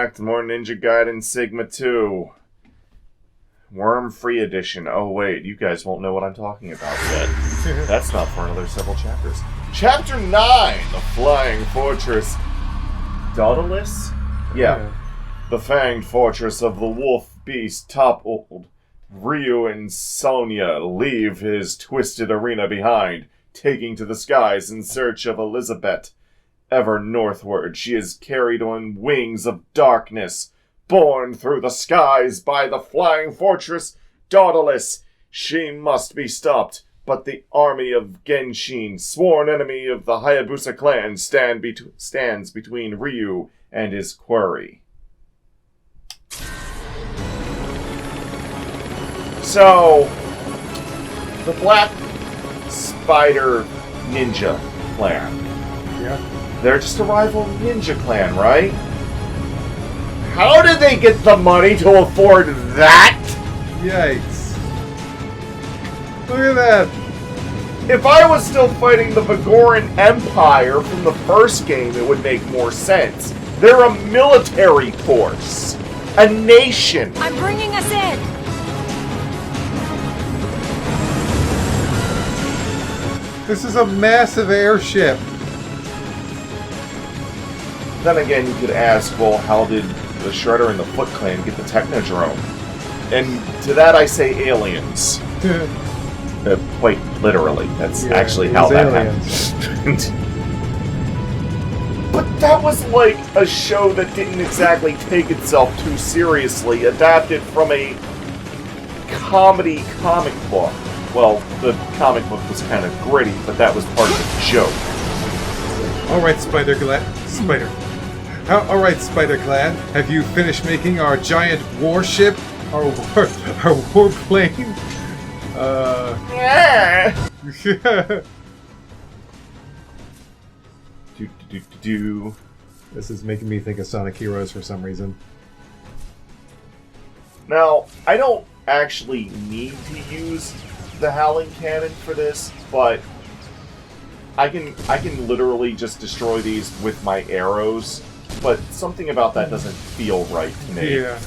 back to more Ninja Gaiden Sigma 2. Worm-free edition. Oh wait, you guys won't know what I'm talking about yet. That's not for another several chapters. Chapter 9, The Flying Fortress. Dauntless? Yeah. The fanged fortress of the wolf beast toppled. Ryu and Sonya leave his twisted arena behind, taking to the skies in search of Elizabeth. Ever northward, she is carried on wings of darkness, borne through the skies by the flying fortress Dauntless. She must be stopped, but the army of Genshin, sworn enemy of the Hayabusa clan, stands between Ryu and his quarry. So, the Black Spider Ninja clan. Yeah. They're just a rival ninja clan, right? How did they get the money to afford that? Yikes. Look at that. If I was still fighting the Vigoran Empire from the first game, it would make more sense. They're a military force. A nation. I'm bringing us in. This is a massive airship. Then again, you could ask, well, how did the Shredder and the Foot Clan get the Technodrome? And to that I say aliens. Quite literally. That's actually how that happened. But that was like a show that didn't exactly take itself too seriously, adapted from a comedy comic book. Well, the comic book was kind of gritty, but that was part of the joke. Alright, Spider Clan. Alright, Spider Clan. Have you finished making our giant warship? Our warplane? Yeah. This is making me think of Sonic Heroes for some reason. Now, I don't actually need to use the Howling Cannon for this, but I can literally just destroy these with my arrows, but something about that doesn't feel right to me. Yeah.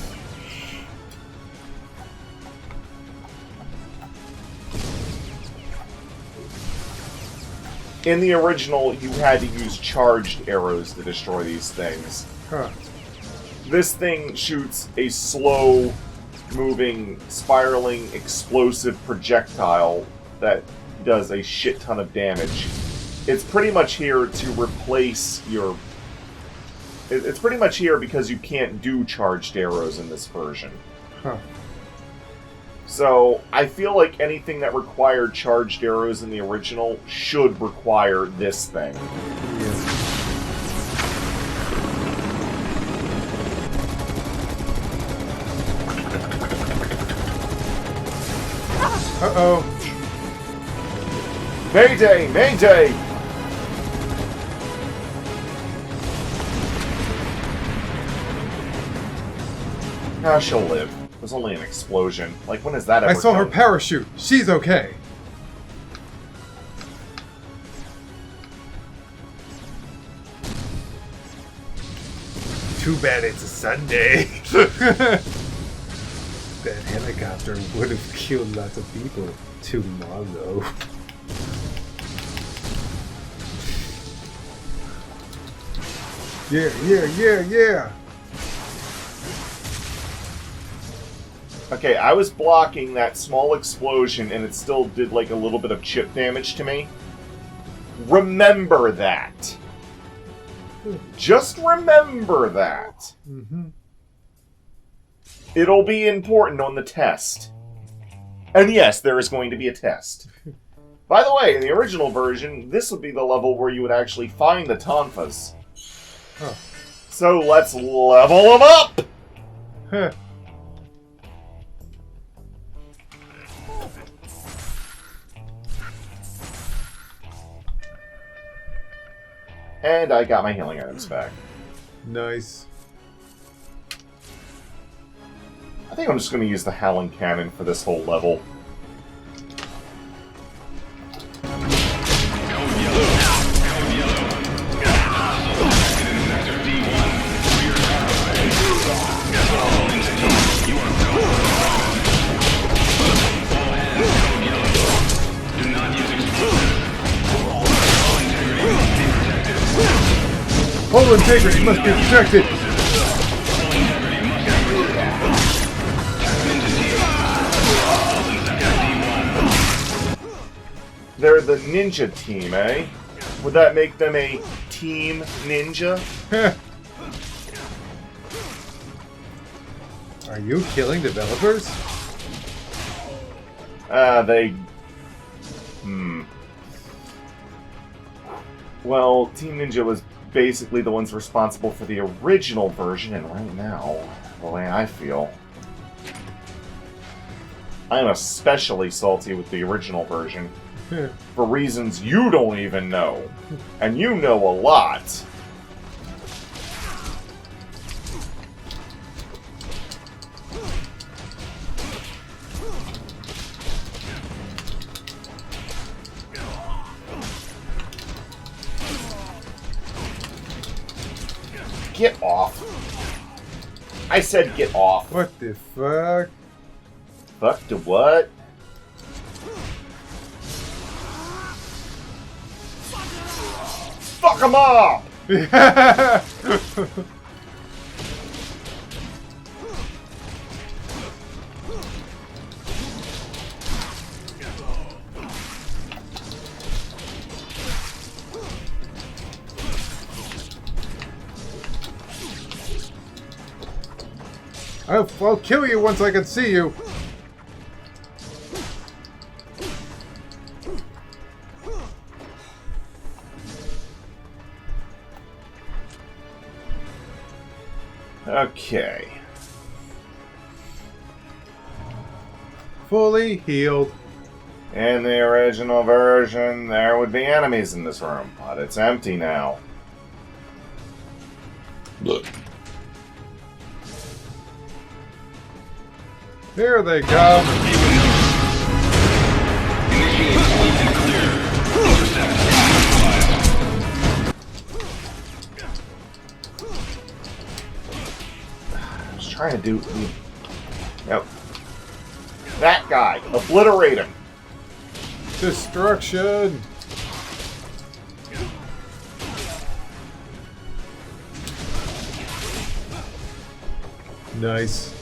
In the original, you had to use charged arrows to destroy these things. Huh. This thing shoots a slow-moving, spiraling, explosive projectile that does a shit ton of damage. It's pretty much here to replace your... It's pretty much here because you can't do charged arrows in this version. Huh. So, I feel like anything that required charged arrows in the original should require this thing. Yeah. Uh-oh. Mayday! Mayday! Ah, she'll live. It was only an explosion. Like, when is that ever I saw her done? parachute. She's okay. Too bad it's a Sunday. That helicopter would have killed lots of people tomorrow. Yeah. Okay, I was blocking that small explosion and it still did like a little bit of chip damage to me. Remember that. Just remember that. Mm-hmm. It'll be important on the test. And yes, there is going to be a test. By the way, in the original version, this would be the level where you would actually find the Tonfas. Huh. So let's level them up! Huh. And I got my healing items back. Nice. I think I'm just going to use the Howling Cannon for this whole level. School integrity must be protected. They're the ninja team, eh? Would that make them a team ninja? Are you killing developers? Well, Team Ninja was basically the ones responsible for the original version, and right now, the way I feel, I'm especially salty with the original version. For reasons you don't even know. And you know a lot. Get off. I said get off. What the fuck? Fuck the what? Fuck them up! I'll kill you once I can see you. Okay. Fully healed. In the original version, there would be enemies in this room, but it's empty now. Look. There they go. I was trying to do... Yep. That guy! Obliterate him! Destruction. Nice.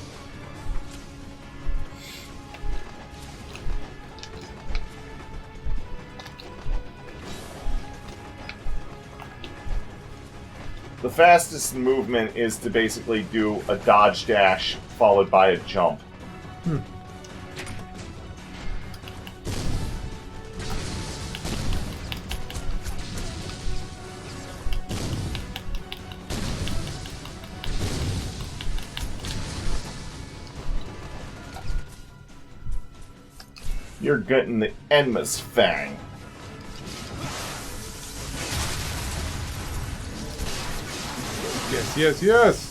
The fastest movement is to basically do a dodge dash followed by a jump. You're getting the Enma's Fang. Yes, yes, yes.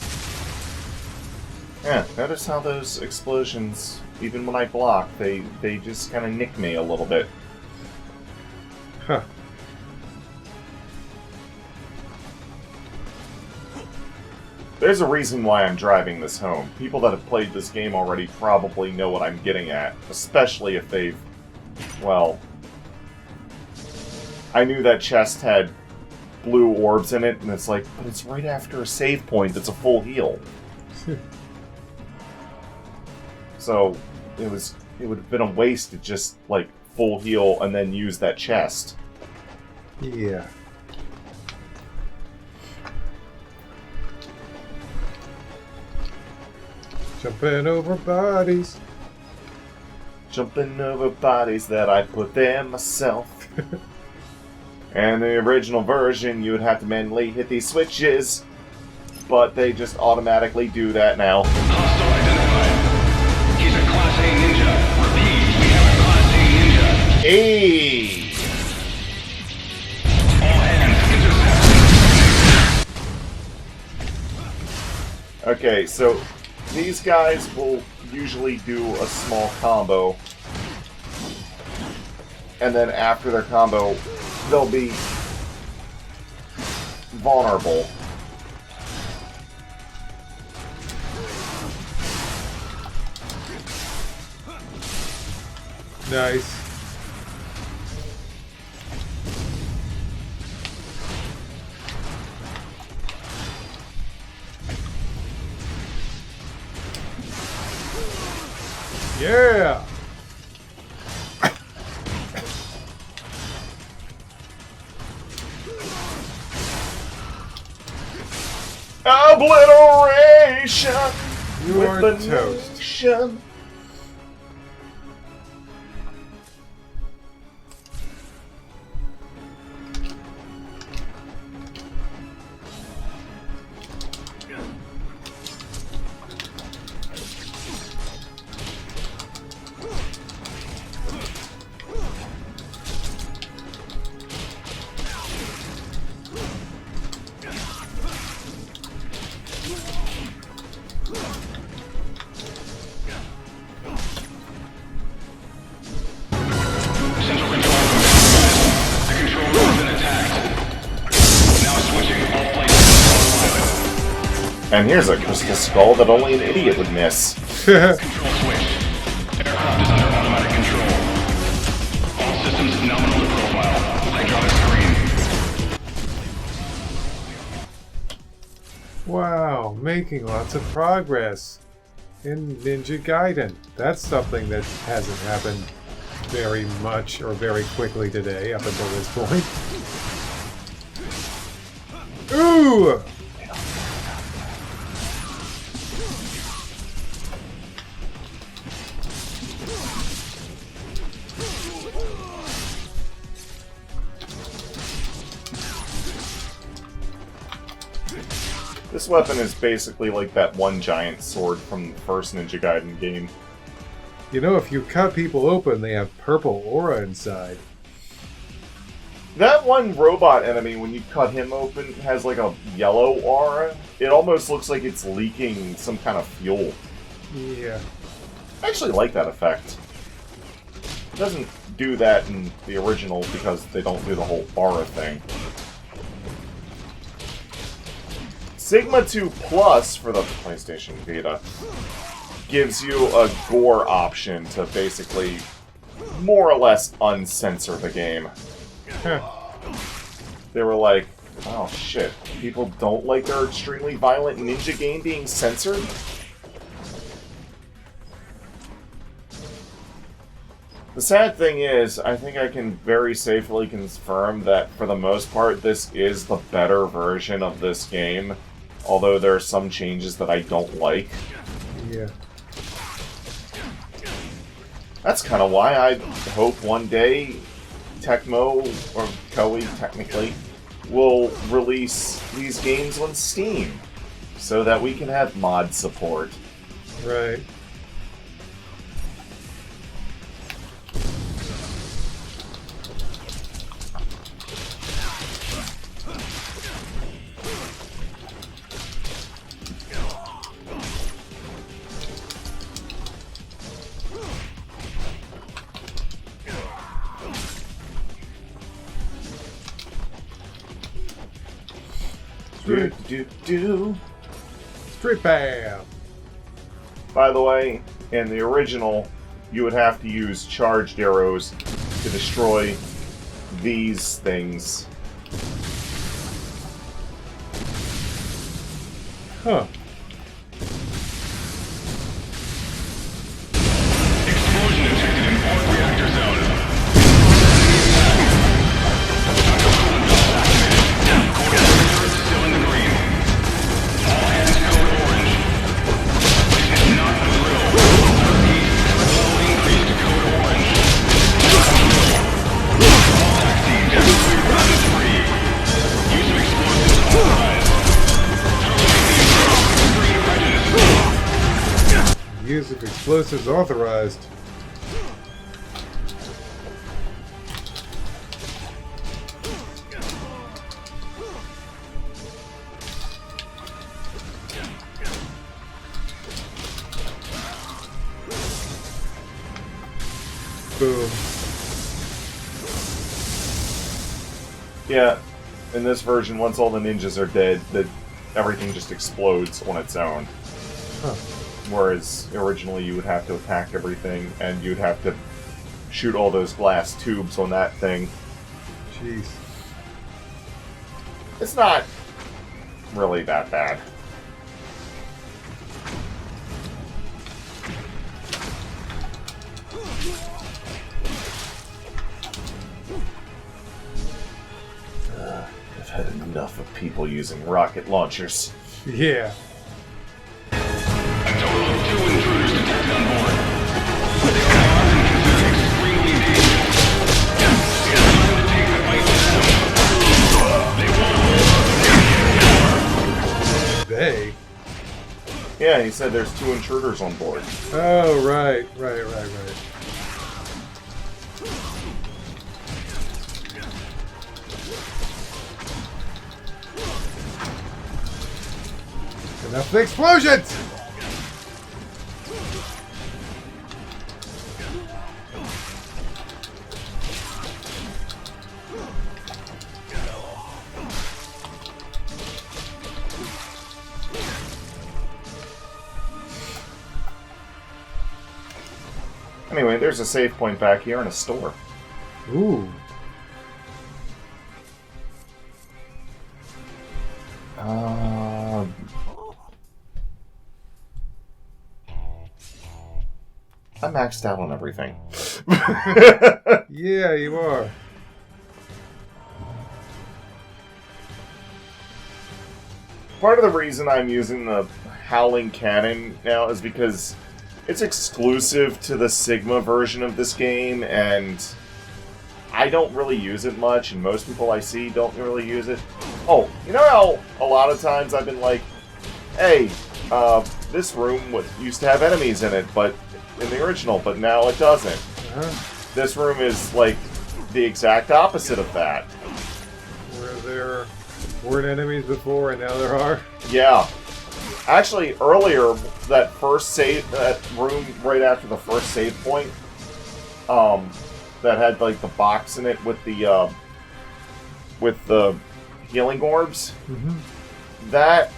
Yeah, notice how those explosions, even when I block, they just kind of nick me a little bit. Huh. There's a reason why I'm driving this home. People that have played this game already probably know what I'm getting at, especially if they've... Well... I knew that chest had blue orbs in it, and it's like, but it's right after a save point that's a full heal. So, it would have been a waste to just, like, full heal and then use that chest. Yeah. Jumping over bodies. Jumping over bodies that I put there myself. And the original version, you would have to manually hit these switches, but they just automatically do that now. Hostile identified. He's a Class A ninja. Repeat, we have a Class A ninja. Hey! All hands, intercept. Okay, so these guys will usually do a small combo, and then after their combo, they'll be vulnerable. Nice. Obliteration! You with are the toast. nation. Central control room. The control room has been attacked. Now switching all flights to autopilot. And here's a crystal skull that only an idiot would miss. Control switch. Aircraft is under automatic control. All systems nominal to profile. Hydraulic screen. Wow, making lots of progress in Ninja Gaiden. That's something that hasn't happened very much or very quickly today up until this point. Ooh! This weapon is basically like that one giant sword from the first Ninja Gaiden game. You know, if you cut people open, they have purple aura inside. That one robot enemy, when you cut him open, has like a yellow aura. It almost looks like it's leaking some kind of fuel. Yeah. I actually like that effect. It doesn't do that in the original because they don't do the whole aura thing. Sigma 2 Plus for the PlayStation Vita gives you a gore option to basically more or less uncensor the game. They were like, oh shit, people don't like their extremely violent ninja game being censored? The sad thing is, I think I can very safely confirm that for the most part, this is the better version of this game. Although there are some changes that I don't like. Yeah. That's kind of why I hope one day Tecmo, or Koei technically, will release these games on Steam. So that we can have mod support. Right. Straight bam! By the way, in the original, you would have to use charged arrows to destroy these things. Huh. Explosion detected in port reactor zone. Code alert still in the green. All hands code orange. This is not a drill. Repeat, slow increase to code orange. All taxi, just clear round 3. Use of explosives authorized. Terminating prejudice. Use of explosives authorized. Boom. Yeah, in this version, once all the ninjas are dead, everything just explodes on its own. Huh. Whereas originally you would have to attack everything, and you'd have to shoot all those glass tubes on that thing. Jeez. It's not really that bad. I've had enough of people using rocket launchers. Yeah. A total of 2 intruders detected on board. They are armed and considered extremely dangerous. It is time to take the fight to them. They won't hold. They? Yeah, he said there's 2 intruders on board. Oh, right. Enough the explosions! Anyway, there's a save point back here in a store. Ooh. I maxed out on everything. Yeah, you are. Part of the reason I'm using the Howling Cannon now is because it's exclusive to the Sigma version of this game, and I don't really use it much, and most people I see don't really use it. Oh, you know how a lot of times I've been like, hey, this room used to have enemies in it, but in the original, but now it doesn't. Uh-huh. This room is like the exact opposite of that. Where there weren't enemies before and now there are? Yeah. Actually, earlier, that room right after the first save point, that had like the box in it with the healing orbs, that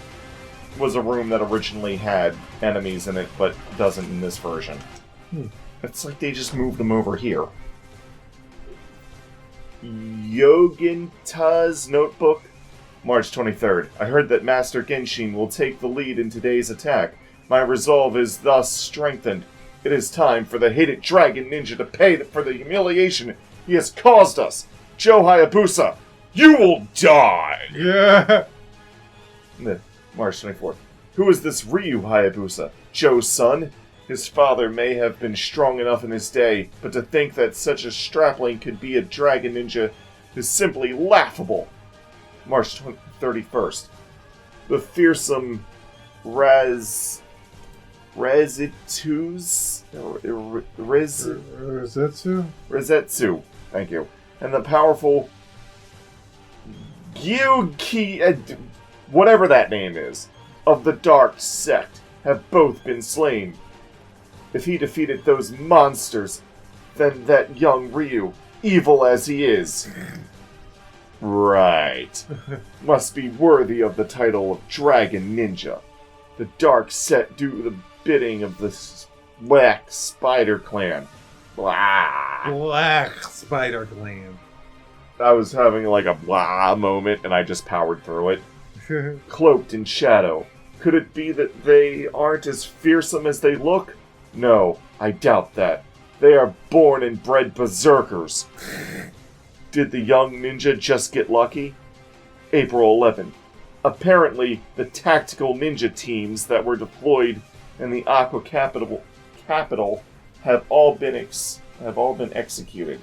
was a room that originally had enemies in it, but doesn't in this version. It's like they just moved them over here. Yoginta's notebook, March 23rd. I heard that Master Genshin will take the lead in today's attack. My resolve is thus strengthened. It is time for the hated dragon ninja to pay for the humiliation he has caused us. Joe Hayabusa, you will die! Yeah! March 24th. Who is this Ryu Hayabusa? Joe's son? His father may have been strong enough in his day, but to think that such a strapling could be a dragon ninja is simply laughable. March 31st. The fearsome Rezetsu? Rezetsu, thank you. And the powerful Gyuki, whatever that name is, of the Dark Sect, have both been slain. If he defeated those monsters, then that young Ryu, evil as he is, right, must be worthy of the title of Dragon Ninja. The Dark Sect do the bidding of the Black Spider Clan. Blah. Black Spider Clan. I was having like a blah moment, and I just powered through it. Cloaked in shadow. Could it be that they aren't as fearsome as they look? No, I doubt that. They are born and bred berserkers. Did the young ninja just get lucky? April 11th. Apparently, the tactical ninja teams that were deployed in the Aqua capital have all been executed.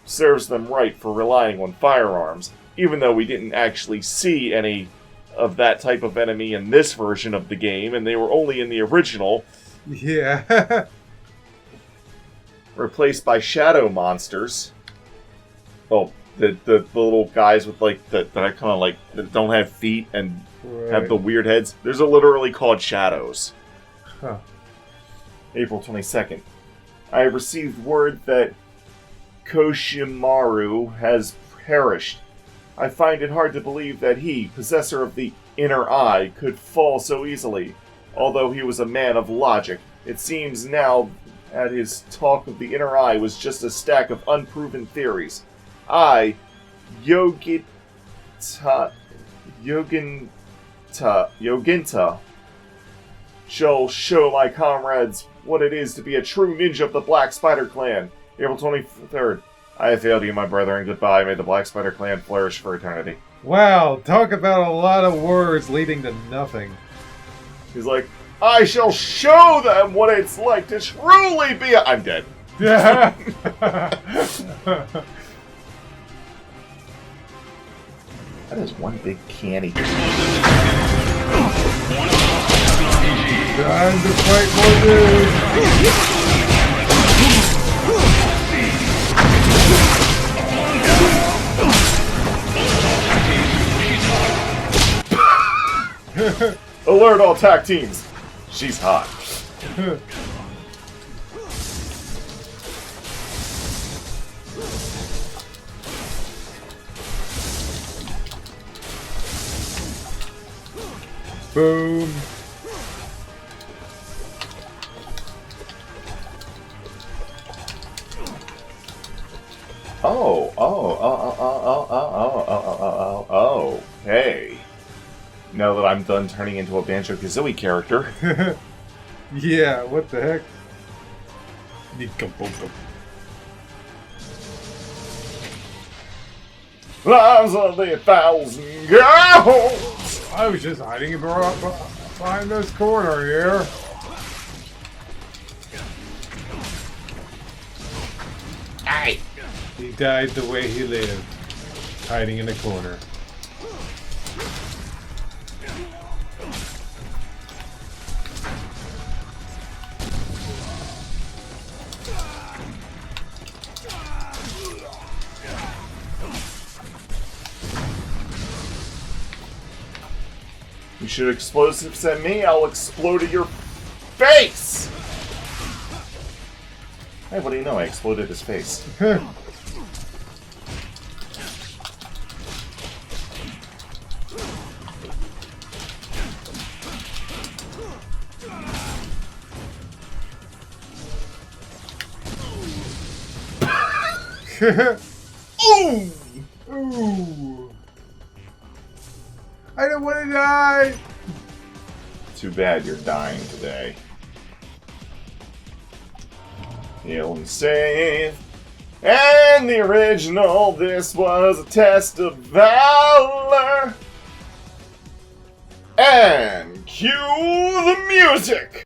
Serves them right for relying on firearms, even though we didn't actually see any of that type of enemy in this version of the game, and they were only in the original. Yeah. Replaced by shadow monsters. Oh, the little guys with like that I kind of like that don't have feet and have the weird heads. Those are literally called shadows. Huh. April 22nd. I have received word that Koshimaru has perished. I find it hard to believe that he, possessor of the inner eye, could fall so easily. Although he was a man of logic, it seems now that his talk of the inner eye was just a stack of unproven theories. I, Yoginta, shall show my comrades what it is to be a true ninja of the Black Spider Clan. April 23rd. I have failed you, my brethren. Goodbye. May the Black Spider Clan flourish for eternity. Wow, talk about a lot of words leading to nothing. He's like, I shall show them what it's like to truly be a... I'm dead. Yeah. That is one big canny. Time to fight more dudes. Alert all TAC teams. She's hot. Boom. Hey. Now that I'm done turning into a Banjo-Kazooie character. Yeah, what the heck? Lives of the 1,000 girls! I was just hiding behind this corner here. Hey! He died the way he lived, hiding in a corner. You shoot explosives at me, I'll explode at your face! Hey, what do you know? I exploded his face. Ooh! Ooh! I don't want to die! Too bad you're dying today. Heal and save. And the original, this was a test of valor. And cue the music!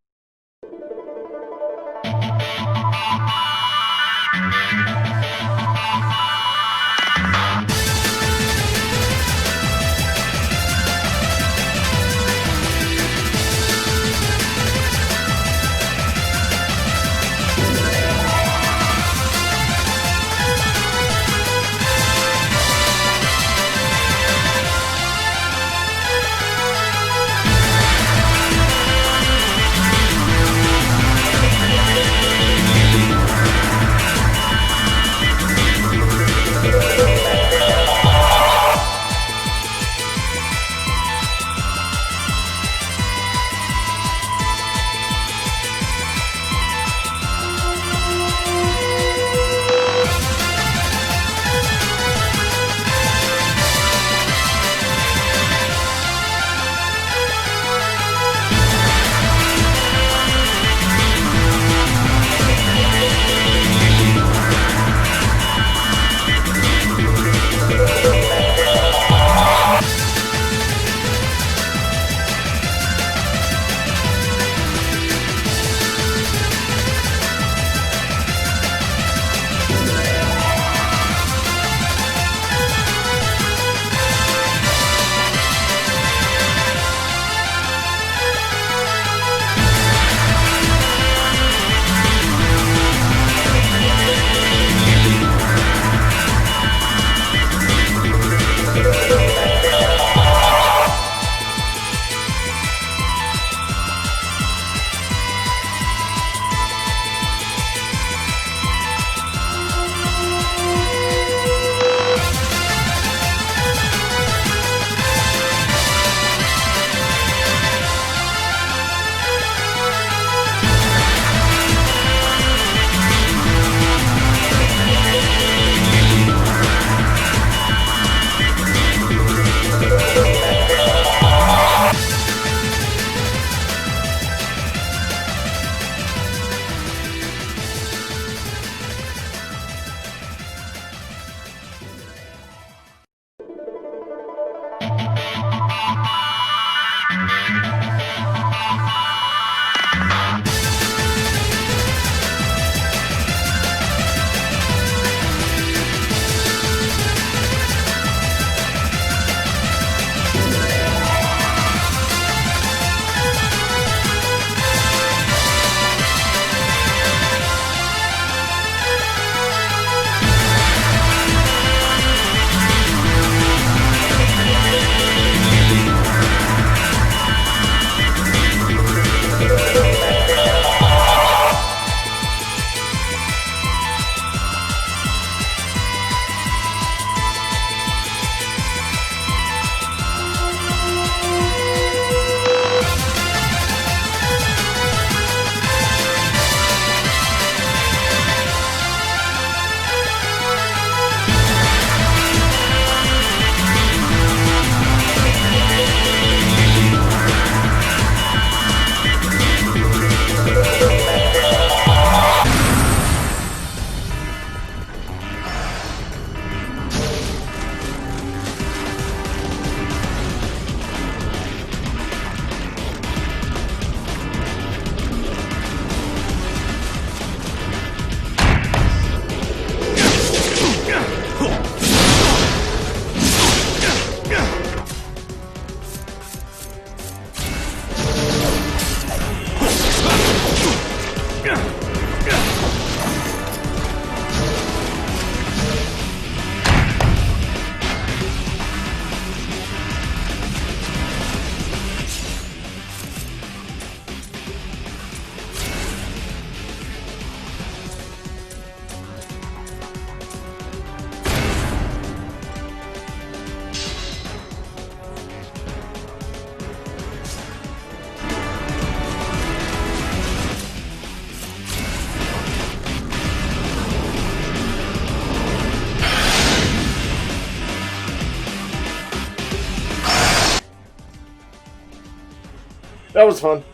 That was fun.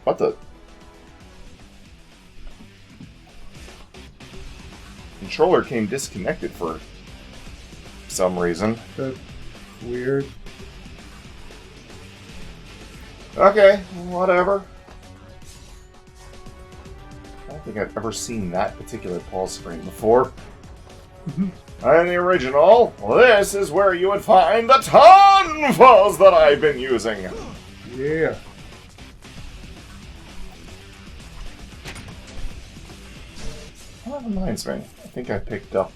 What the? Controller came disconnected for some reason. That's weird. Okay, whatever. I don't think I've ever seen that particular pause screen before. In the original, this is where you would find the tonfas that I've been using. Yeah. That reminds me. I think I picked up,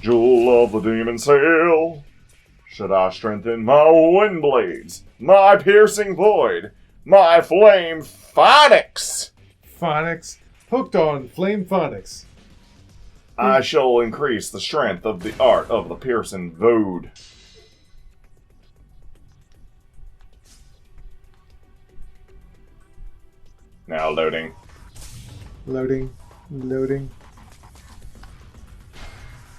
Jewel of the Demon Sail. Should I strengthen my wind blades, my piercing void, my flame phonics? Phonics. Hooked on Flame Phonics. I shall increase the strength of the art of the piercing void. Now loading. Loading. Loading.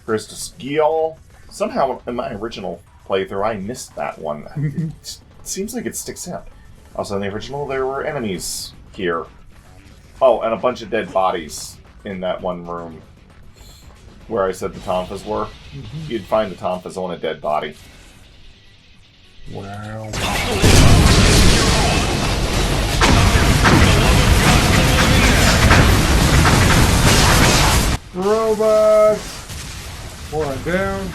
Christus Gial. Somehow in my original playthrough I missed that one. It seems like it sticks out. Also in the original there were enemies here. Oh, and a bunch of dead bodies in that one room where I said the tonfas were. You'd find the tonfas on a dead body. Wow. Robots! More on down.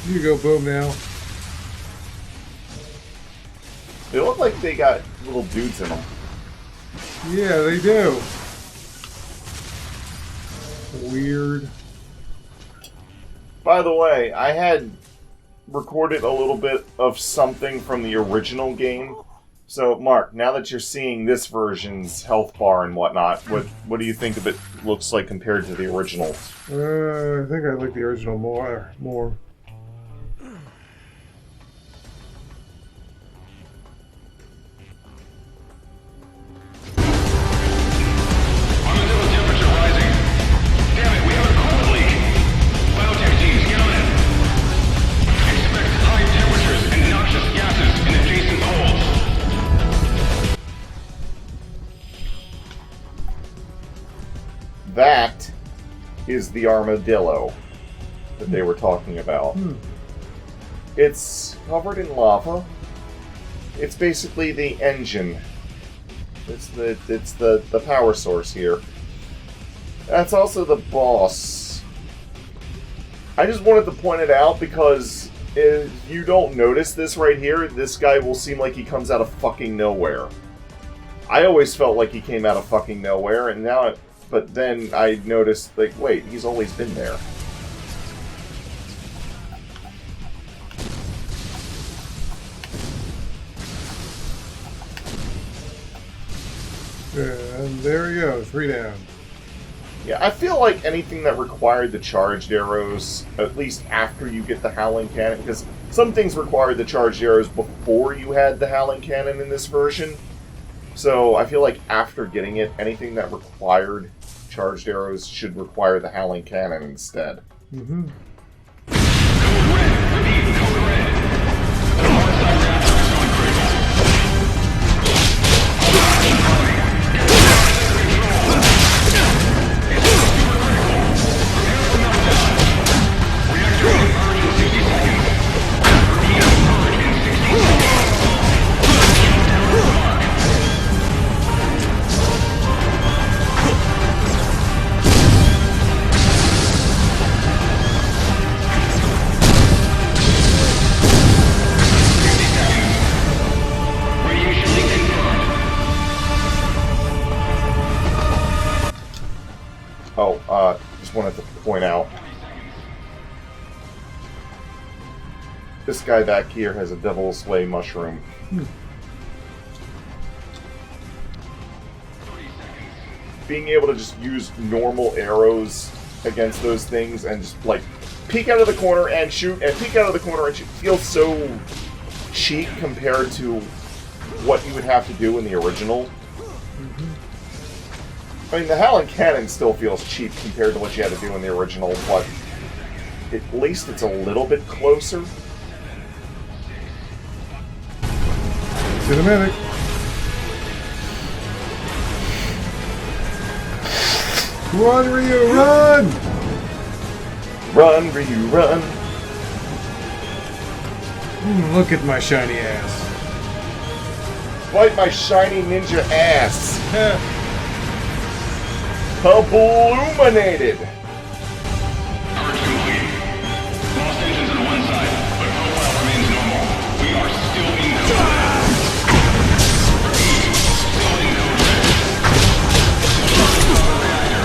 You go, boom now. They look like they got little dudes in them. Yeah, they do. Weird. By the way, I had recorded a little bit of something from the original game. So, Mark, now that you're seeing this version's health bar and whatnot, what do you think of it looks like compared to the original? I think I like the original more. Armadillo temperature rising. Damn it, we have a coolant leak. Biotech teams, get on it. Expect high temperatures and noxious gases in adjacent holds. That is the Armadillo that they were talking about. It's covered in lava. It's basically the engine. It's the power source here. That's also the boss. I just wanted to point it out because if you don't notice this right here, this guy will seem like he comes out of fucking nowhere. I always felt like he came out of fucking nowhere, and now but then I noticed, like, wait, he's always been there. And there you go, 3 down. Yeah, I feel like anything that required the charged arrows, at least after you get the Howling Cannon, because some things required the charged arrows before you had the Howling Cannon in this version. So I feel like after getting it, anything that required charged arrows should require the Howling Cannon instead. Mm-hmm. Code red. Repeat, code red. The hard side reactor is going critical. Just wanted to point out, this guy back here has a Devil's Way mushroom. being able to just use normal arrows against those things and just, like, peek out of the corner and shoot, and peek out of the corner and shoot feels so cheap compared to what you would have to do in the original. I mean, the Howling Cannon still feels cheap compared to what you had to do in the original, but at least it's a little bit closer. Cinematic. Run, Ryu, run! Run, Ryu, run! Look at my shiny ass. Wipe my shiny ninja ass! Kabluminated! Purge complete. Lost engines on one side, but profile remains normal. We are still in code. Still in code red.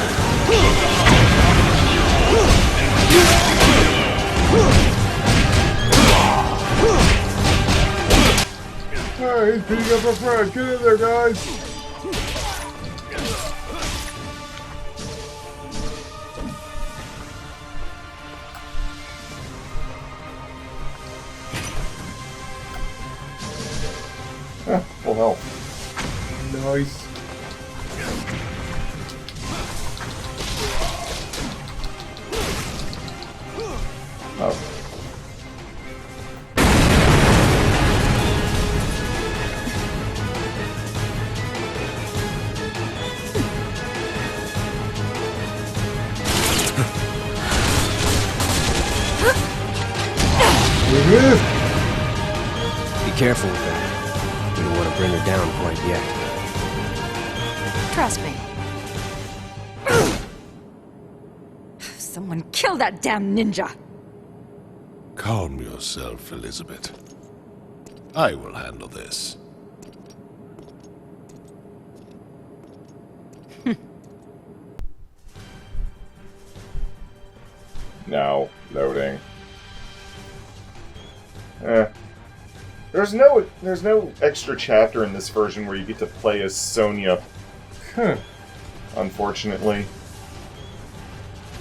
Hey, he's beating up our friend. Get in there, guys. Full health. Nice. Oh. We missed. Be careful with that. We don't want to bring her down quite yet. Trust me. Someone kill that damn ninja! Calm yourself, Elizabeth. I will handle this. Now, loading. There's no extra chapter in this version where you get to play as Sonya. Huh. Unfortunately.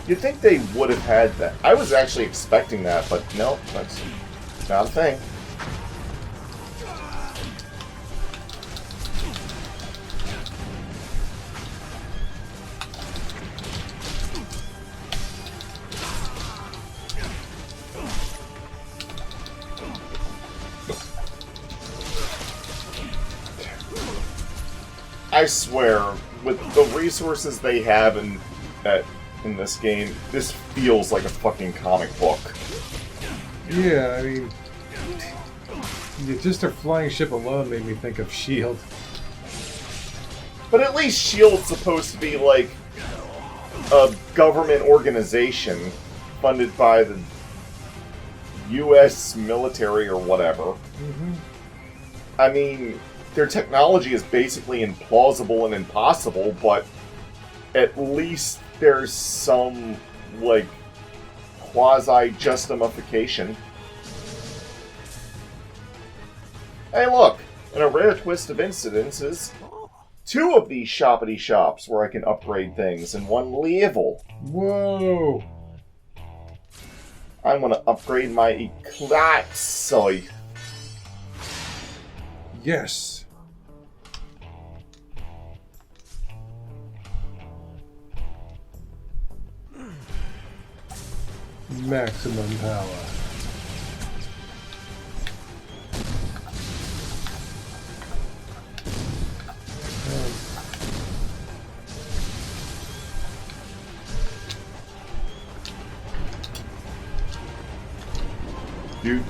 You'd think they would have had that. I was actually expecting that, but no, that's not a thing. I swear, with the resources they have in this game, this feels like a fucking comic book. Yeah, I mean, just their flying ship alone made me think of S.H.I.E.L.D. But at least S.H.I.E.L.D.'s supposed to be like a government organization funded by the U.S. military or whatever. Mm-hmm. I mean, their technology is basically implausible and impossible, but at least there's some, like, quasi-justification. Hey, look! In a rare twist of incidences, 2 of these shoppity shops where I can upgrade things in one level. Whoa! I'm gonna upgrade my Eclipse. Yes. Maximum power. Do.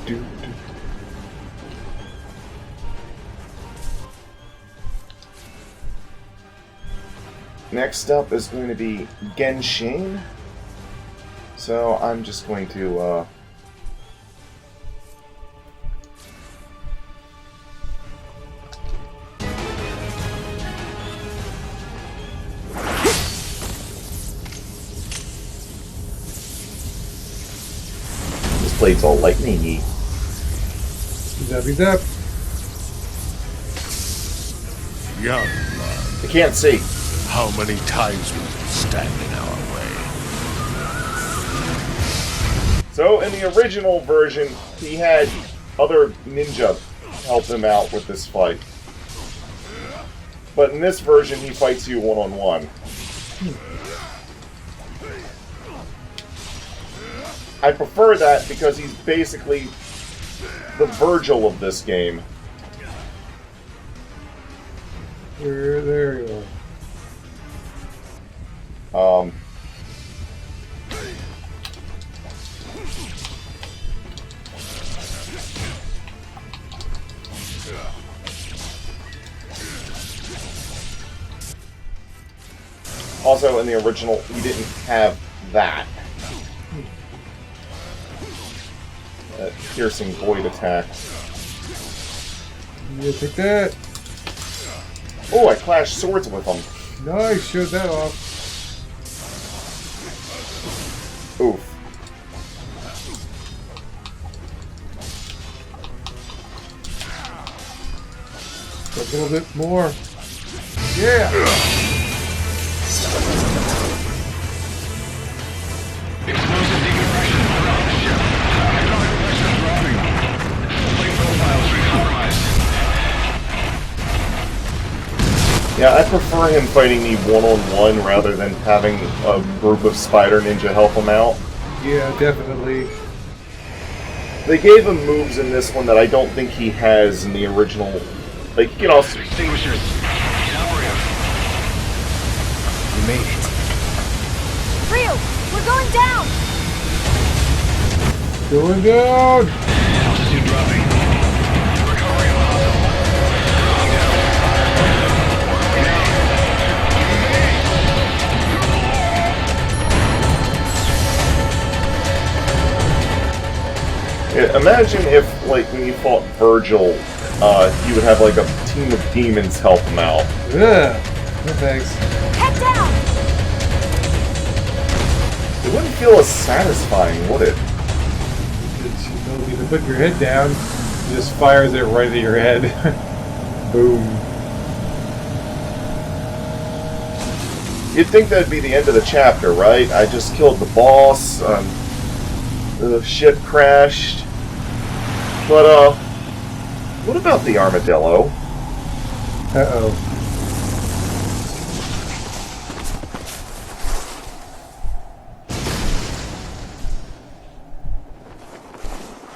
Next up is going to be Genshin. So I'm just going to this blade's all lightning-y. Zappy zap. Young I can't see. How many times will you stand in our way? So, in the original version, he had other ninja help him out with this fight. But in this version, he fights you one-on-one. I prefer that because he's basically the Virgil of this game. There you Um... Also, in the original, we didn't have that. Piercing void attack. Yeah, take that. Oh, I clashed swords with him. Nice, showed that off. Oof. A little bit more. Yeah! Explosive decompression around the ship. Hydraulic pressure dropping. Plate profiles recompromised. Yeah, I prefer him fighting me one-on-one rather than having a group of spider ninja help him out. Yeah, definitely. They gave him moves in this one that I don't think he has in the original. Like, he can also... Extinguishers. Operative. You made it. Ryu, we're going down! Going down! Altitude dropping. Recovery impossible. Going down. Yeah, imagine if, like, when you fought Virgil, you would have, like, a team of demons help him out. Yeah. No thanks. Head down! It wouldn't feel as satisfying, would it? You can put your head down, it just fires it right at your head. Boom. You'd think that'd be the end of the chapter, right? I just killed the boss, the ship crashed. But, what about the Armadillo? Uh-oh.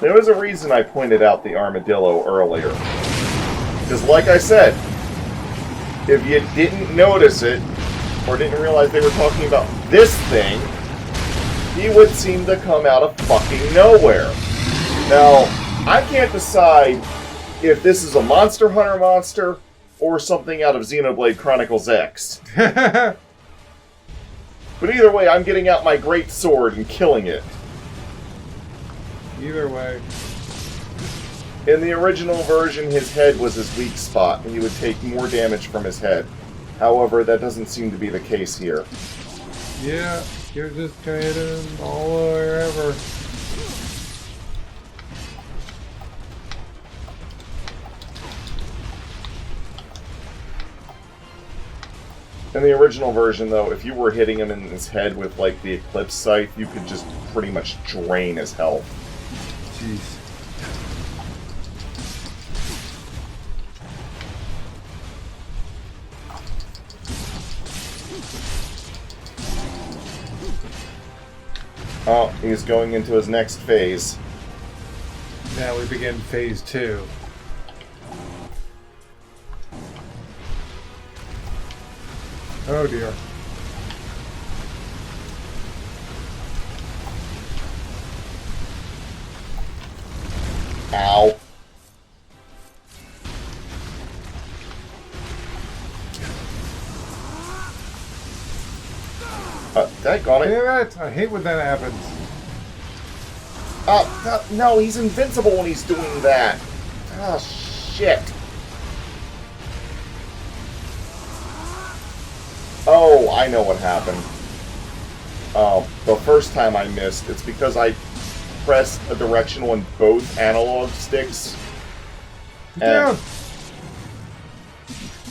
There was a reason I pointed out the Armadillo earlier. Because, like I said, if you didn't notice it, or didn't realize they were talking about this thing, he would seem to come out of fucking nowhere. Now, I can't decide if this is a Monster Hunter monster or something out of Xenoblade Chronicles X. But either way, I'm getting out my great sword and killing it. Either way. In the original version, his head was his weak spot, and he would take more damage from his head. However, that doesn't seem to be the case here. Yeah, you're just gonna hit him all wherever. In the original version, though, if you were hitting him in his head with, like, the Eclipse Scythe, you could just pretty much drain his health. Jeez. Oh, he's going into his next phase. Now we begin phase 2. Oh dear. Ow. Daggone it. Damn it! I hate when that happens. No, he's invincible when he's doing that. Oh, shit. Oh, I know what happened. The first time I missed, it's because I pressed a directional on both analog sticks. Get down!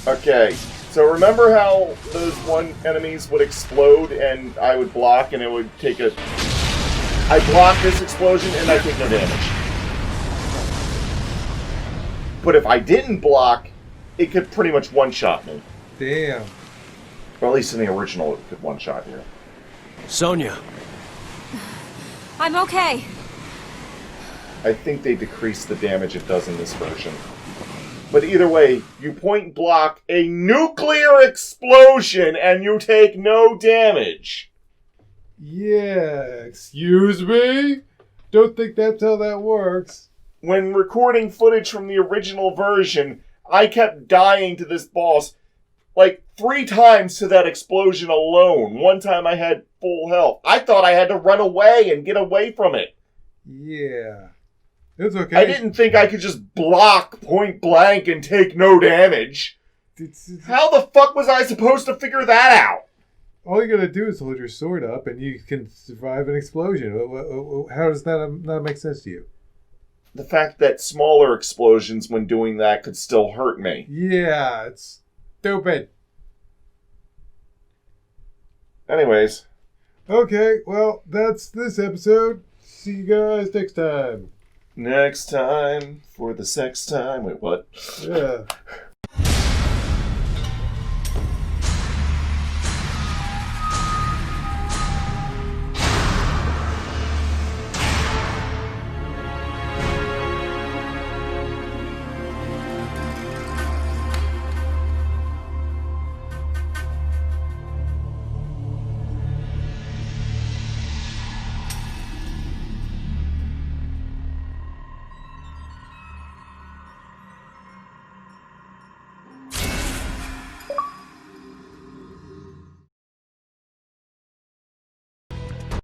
Okay, So remember how those one enemies would explode and I would block and it would take a... I block this explosion and I take no damage. But if I didn't block, it could pretty much one-shot me. Damn. Or at least in the original, it could one-shot you. Sonia. I'm okay. I think they decreased the damage it does in this version. But either way, you point block a nuclear explosion and you take no damage. Yeah, excuse me? Don't think that's how that works. When recording footage from the original version, I kept dying to this boss like 3 times to that explosion alone. One time I had full health. I thought I had to run away and get away from it. Yeah. It's okay. I didn't think I could just block point blank and take no damage. How the fuck was I supposed to figure that out? All you gotta do is hold your sword up and you can survive an explosion. How does that not make sense to you? The fact that smaller explosions when doing that could still hurt me. Yeah, it's stupid. Anyways. Okay, well, that's this episode. See you guys next time. Next time for the sex time. Wait, what? Yeah.